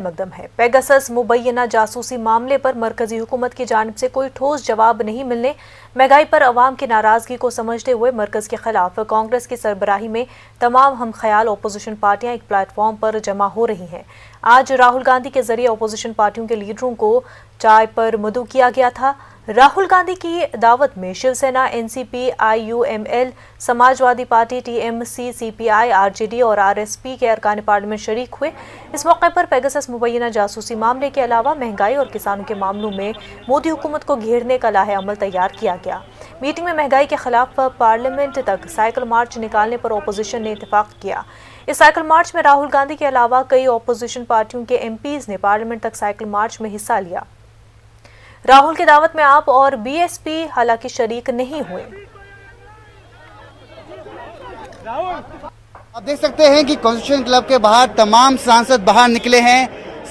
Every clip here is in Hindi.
मकदम है। पेगासस मुबैना जासूसी मामले पर मरकजी हुकूमत की जानिब से कोई ठोस जवाब नहीं मिलने, महंगाई पर अवाम की नाराजगी को समझते हुए मरकज के खिलाफ कांग्रेस की सरबराही में तमाम हम ख्याल अपोजिशन पार्टियां एक प्लेटफॉर्म पर जमा हो रही हैं। आज राहुल गांधी के जरिए अपोजिशन पार्टियों के लीडरों को चाय पर मदऊ किया गया था। राहुल गांधी की दावत में Shiv Sena, NCP, IUML, Samajwadi party, TMC, CPI, RJD और RSP के अरकान पार्लियामेंट शरीक हुए। इस मौके पर पेगासस मुबैना जासूसी मामले के अलावा महंगाई और किसानों के मामलों में मोदी हुकूमत को घेरने का लाहे अमल तैयार किया गया। मीटिंग में महंगाई के खिलाफ पार्लियामेंट तक साइकिल मार्च निकालने पर अपोजिशन ने इत्तेफाक किया। इस साइकिल मार्च में राहुल गांधी के अलावा कई अपोजिशन पार्टियों के MPs ने पार्लियामेंट तक साइकिल मार्च में हिस्सा लिया। राहुल की दावत में आप और BSP हालांकि शरीक नहीं हुए। आप देख सकते हैं कि कॉन्स्टिट्यूशन क्लब के बाहर तमाम सांसद बाहर निकले हैं,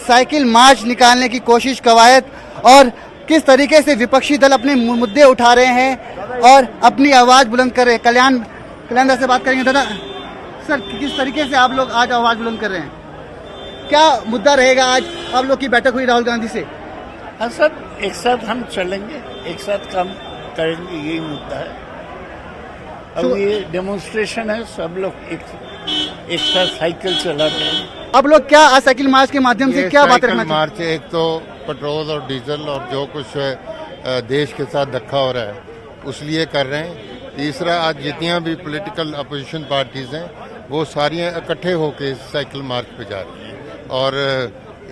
साइकिल मार्च निकालने की कोशिश कवायद, और किस तरीके से विपक्षी दल अपने मुद्दे उठा रहे हैं और अपनी आवाज बुलंद कर रहे हैं। कल्याण से बात करेंगे। दादा सर, किस तरीके से आप लोग आज आवाज बुलंद कर रहे हैं? क्या मुद्दा रहेगा आज? आप लोग की बैठक हुई राहुल गांधी से। हाँ सर, एक साथ हम चलेंगे, एक साथ काम करेंगे, यही मुद्दा है। अब ये डेमोन्स्ट्रेशन है, सब लोग एक साथ साइकिल चला रहे हैं। अब लोग क्या आज साइकिल मार्च के माध्यम से क्या बात रखना मार्च है? एक तो पेट्रोल और डीजल और जो कुछ देश के साथ धक्का हो रहा है उस लिए कर रहे हैं। तीसरा, आज जितनी भी पॉलिटिकल अपोजिशन पार्टीज हैं वो सारी इकट्ठे होकर साइकिल मार्च पे जा रही हैं और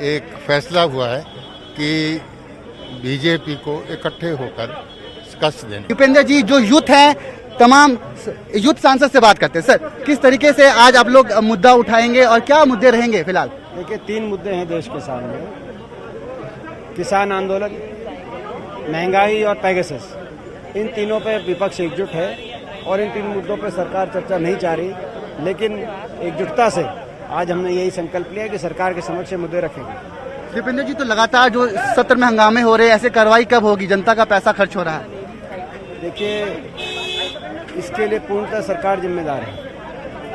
एक फैसला हुआ है कि बीजेपी को इकट्ठे होकर शिकस्त देने। दीपेंद्र जी, जो यूथ हैं, तमाम यूथ सांसद से बात करते हैं। सर, किस तरीके से आज आप लोग मुद्दा उठाएंगे और क्या मुद्दे रहेंगे? फिलहाल देखिए, 3 मुद्दे हैं देश के सामने: किसान आंदोलन, महंगाई और पेगासस। इन तीनों पे विपक्ष एकजुट है और इन 3 मुद्दों पे सरकार चर्चा नहीं चाह रही, लेकिन एकजुटता से आज हमने यही संकल्प लिया कि सरकार के समक्ष मुद्दे रखेंगे। दीपेंद्र जी, तो लगातार जो सत्र में हंगामे हो रहे हैं, ऐसे कार्रवाई कब होगी? जनता का पैसा खर्च हो रहा है। देखिए, इसके लिए पूर्णतः सरकार जिम्मेदार है।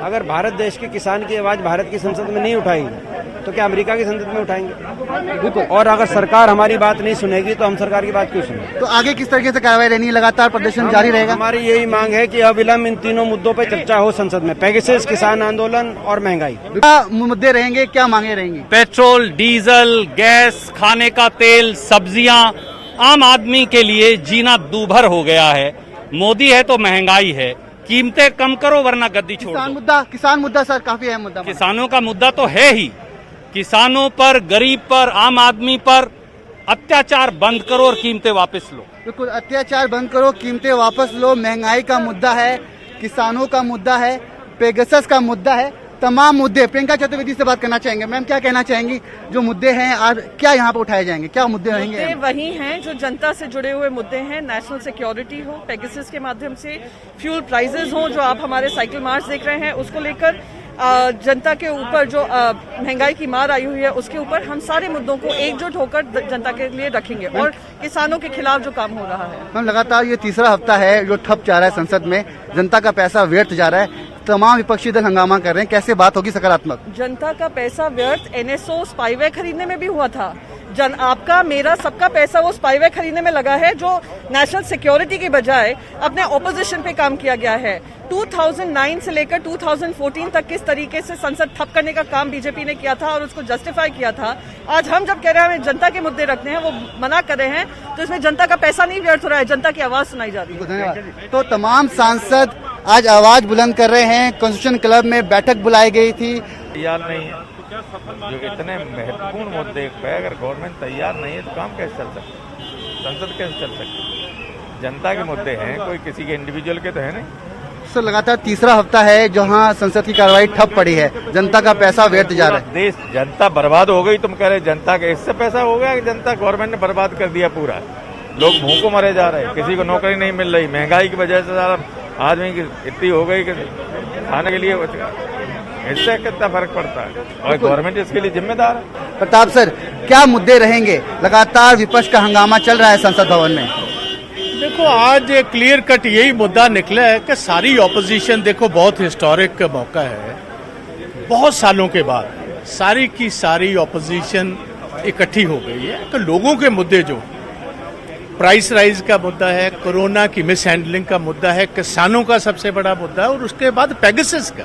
अगर भारत देश के किसान की आवाज भारत की संसद में नहीं उठाएंगे तो क्या अमेरिका की संसद में उठाएंगे? और अगर सरकार हमारी बात नहीं सुनेगी तो हम सरकार की बात क्यों सुनेंगे? तो आगे किस तरीके से कार्रवाई रहनी है? लगातार प्रदर्शन जारी रहेगा। हमारी यही मांग है कि अविलंब इन तीनों मुद्दों पर चर्चा हो संसद में: पेगासस, किसान आंदोलन और महंगाई। क्या मुद्दे रहेंगे, क्या मांगे रहेंगी? पेट्रोल, डीजल, गैस, खाने का तेल, सब्जियां, आम आदमी के लिए जीना दूभर हो गया है। मोदी है तो महंगाई है, कीमतें कम करो वरना गद्दी छोड़ दो। किसान मुद्दा सर काफी अहम मुद्दा। किसानों का मुद्दा तो है ही। किसानों पर, गरीब पर, आम आदमी पर अत्याचार बंद करो और कीमतें वापस लो। बिल्कुल, अत्याचार बंद करो, कीमतें वापस लो। महंगाई का मुद्दा है, किसानों का मुद्दा है, पेगासस का मुद्दा है, तमाम मुद्दे। प्रियंका चतुर्वेदी से बात करना चाहेंगे। मैम, क्या कहना चाहेंगी? जो मुद्दे हैं आज क्या यहाँ पर उठाए जाएंगे? क्या मुद्दे रहेंगे? मुद्दे वही हैं जो जनता से जुड़े हुए मुद्दे हैं। नेशनल सिक्योरिटी हो, पेगासस के माध्यम से फ्यूल प्राइसेस हो, जो आप हमारे साइकिल मार्च देख रहे हैं, उसको लेकर जनता के ऊपर जो महंगाई की मार आई हुई है उसके ऊपर हम सारे मुद्दों को एकजुट होकर जनता के लिए रखेंगे और किसानों के खिलाफ जो काम हो रहा है। हम लगातार ये तीसरा हफ्ता है जो ठप जा रहा है संसद में, जनता का पैसा व्यर्थ जा रहा है, तमाम विपक्षी दल हंगामा कर रहे हैं। कैसे बात होगी सकारात्मक? जनता का पैसा व्यर्थ NSO स्पाईवेयर खरीदने में भी हुआ था। आपका, मेरा, सबका पैसा वो स्पाईवेयर खरीदने में लगा है जो नेशनल सिक्योरिटी की बजाय अपने ऑपोजिशन पे काम किया गया है। 2009 से लेकर 2014 तक किस तरीके से संसद ठप करने का काम बीजेपी ने किया था और उसको जस्टिफाई किया था। आज हम जब कह रहे हैं हमें जनता के मुद्दे रखने हैं, वो मना कर रहे हैं, तो इसमें जनता का पैसा नहीं व्यर्थ हो रहा है, जनता की आवाज सुनाई जा रही है। धन्यवाद। तो तमाम सांसद आज आवाज बुलंद कर रहे हैं। कॉन्स्टिट्यूशन क्लब में बैठक बुलाई गई थी। तैयार नहीं है, जो इतने महत्वपूर्ण मुद्दे पे अगर गवर्नमेंट तैयार नहीं है तो काम कैसे चल सकता है? संसद कैसे चल सकती है? जनता के मुद्दे हैं, कोई किसी के इंडिविजुअल के तो है नहीं। सर, लगातार तीसरा हफ्ता है जहां संसद की कार्रवाई ठप पड़ी है, जनता का पैसा व्यर्थ जा रहा है। देश, जनता बर्बाद हो गई। तुम कह रहे जनता का इससे पैसा हो गया कि जनता, गवर्नमेंट ने बर्बाद कर दिया पूरा। लोग भूख को मरे जा रहे हैं, किसी को नौकरी नहीं मिल रही, महंगाई की वजह से सारा आदमी की इतनी हो गई कि खाने के लिए इससे कितना फर्क पड़ता है और गवर्नमेंट इसके लिए जिम्मेदार है। प्रताप सर, क्या मुद्दे रहेंगे? लगातार विपक्ष का हंगामा चल रहा है संसद भवन में। देखो, आज क्लियर कट यही मुद्दा निकला है कि सारी ऑपोजिशन, देखो बहुत हिस्टोरिक मौका है, बहुत सालों के बाद सारी की सारी ऑपोजिशन इकट्ठी हो गई है। तो लोगों के मुद्दे जो प्राइस राइज का मुद्दा है, कोरोना की मिस हैंडलिंग का मुद्दा है, किसानों का सबसे बड़ा मुद्दा है, और उसके बाद पेगासस का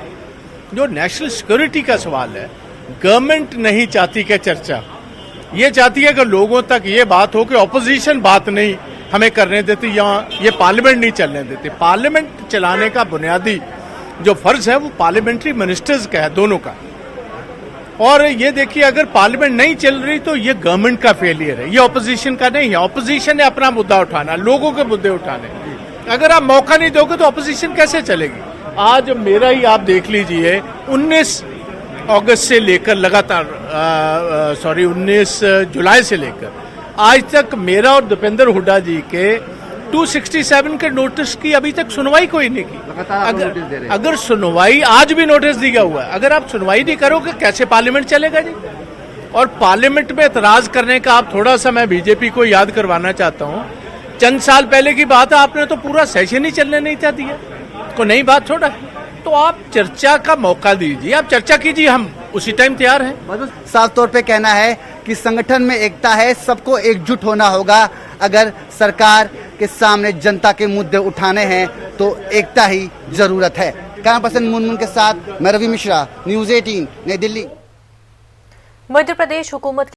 जो नेशनल सिक्योरिटी का सवाल है। गवर्नमेंट नहीं चाहती कि चर्चा, ये चाहती है कि लोगों तक ये बात हो कि ऑपोजिशन बात नहीं हमें करने देती, या ये पार्लियामेंट नहीं चलने देती। पार्लियामेंट चलाने का बुनियादी जो फर्ज है वो पार्लियामेंट्री मिनिस्टर्स का है, दोनों का। और ये देखिए, अगर पार्लियामेंट नहीं चल रही तो ये गवर्नमेंट का फेलियर है, ये ऑपोजिशन का नहीं है। ऑपोजिशन ने अपना मुद्दा उठाना, लोगों के मुद्दे उठाने। अगर आप मौका नहीं दोगे तो ऑपोजिशन कैसे चलेगी? आज मेरा ही आप देख लीजिए, 19 अगस्त से लेकर लगातार 19 जुलाई से लेकर आज तक मेरा और दीपेंद्र हुड्डा जी के 267 के नोटिस की अभी तक सुनवाई कोई नहीं की। अगर सुनवाई, आज भी नोटिस दिया हुआ है, अगर आप सुनवाई नहीं करोगे कैसे पार्लियामेंट चलेगा जी? और पार्लियामेंट में एतराज करने का आप थोड़ा सा, मैं बीजेपी को याद करवाना चाहता हूं, चंद साल पहले की बात है, आपने तो पूरा सेशन ही चलने नहीं था दिया, को नई बात छोड़ा। तो आप चर्चा का मौका दीजिए, आप चर्चा कीजिए, हम उसी टाइम तैयार हैं। साफ तौर पे कहना है कि संगठन में एकता है, सबको एकजुट होना होगा। अगर सरकार के सामने जनता के मुद्दे उठाने हैं तो एकता ही जरूरत है। कैमरा पर्सन मुनमुन के साथ मैं रवि मिश्रा, न्यूज़ 18 नई दिल्ली। मध्य प्रदेश हुकूमत